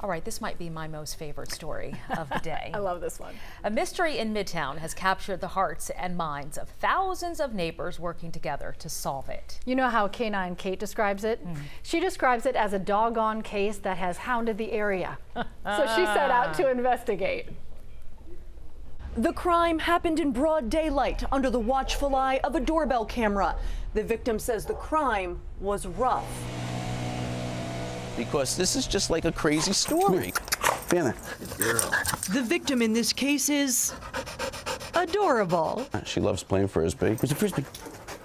All right, this might be my most favorite story of the day. I love this one. A mystery in Midtown has captured the hearts and minds of thousands of neighbors working together to solve it. You know how Canine Kate describes it? She describes it as a doggone case that has hounded the area. So she set out to investigate. The crime happened in broad daylight under the watchful eye of a doorbell camera. The victim says the crime was rough. Because this is just like a crazy story. Vanna. The victim in this case is adorable. She loves playing frisbee. Where's the frisbee?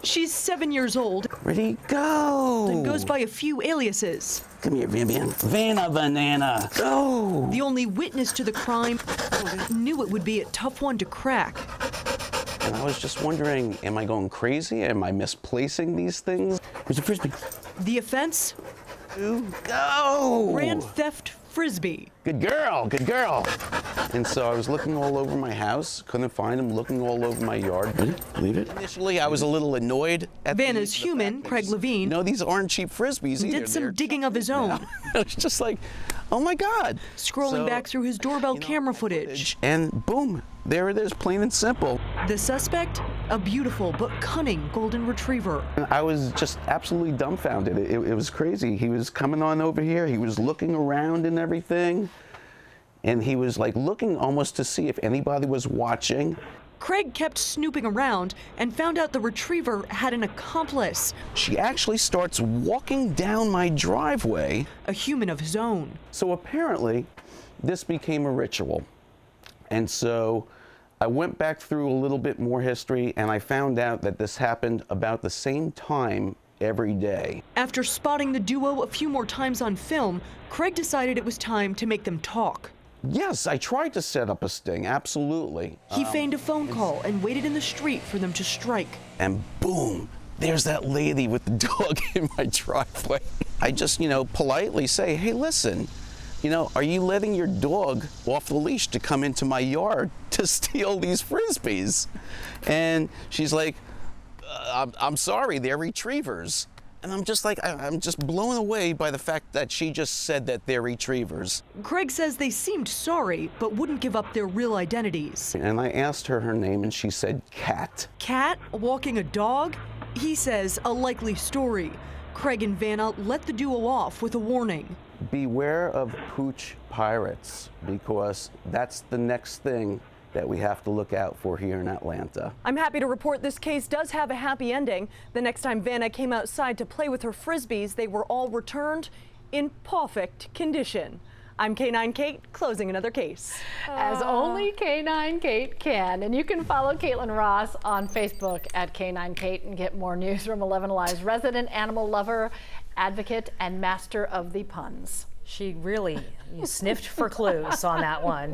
She's 7 years old Where'd he go? and goes by a few aliases. Come here, Van. Vanna Banana. Go! The only witness to the crime knew it would be a tough one to crack. And I was just wondering, am I going crazy? Am I misplacing these things? Where's the frisbee? The offense? Go! Grand theft frisbee. Good girl, good girl. And so I was looking all over my house, couldn't find him, looking all over my yard. Ready? Leave it. Initially, I was a little annoyed at Vanna's human, Craig Levine, these aren't cheap frisbees either. did some digging of his own. It's just like, oh my God. Scrolling back through his doorbell camera footage. And boom, there it is, plain and simple. The suspect, a beautiful but cunning golden retriever. And I was just absolutely dumbfounded. It was crazy. He was coming on over here. He was looking around and everything. And he was like looking almost to see if anybody was watching. Craig kept snooping around and found out the retriever had an accomplice. She actually starts walking down my driveway. A human of his own. So apparently, this became a ritual. And so I went back through a little bit more history and I found out that this happened about the same time every day. After spotting the duo a few more times on film, Craig decided it was time to make them talk. Yes, I tried to set up a sting, absolutely. He feigned a phone call and waited in the street for them to strike. And boom, there's that lady with the dog in my driveway. I just, politely say, hey, listen, are you letting your dog off the leash to come into my yard to steal these frisbees? And she's like, I'm sorry, they're retrievers. And I'm just like, I'm just blown away by the fact that she just said that they're retrievers. Craig says they seemed sorry, but wouldn't give up their real identities. And I asked her name, and she said Cat. Cat walking a dog? He says a likely story. Craig and Vanna let the duo off with a warning. Beware of Pooch Pirates, because that's the next thing that we have to look out for here in Atlanta. I'm happy to report this case does have a happy ending. The next time Vanna came outside to play with her frisbees, they were all returned in perfect condition. I'm Canine Kate, closing another case. As only Canine Kate can. And you can follow Caitlin Ross on Facebook at Canine Kate and get more news from 11 Alive's resident animal lover, advocate, and master of the puns. She really sniffed for clues on that one.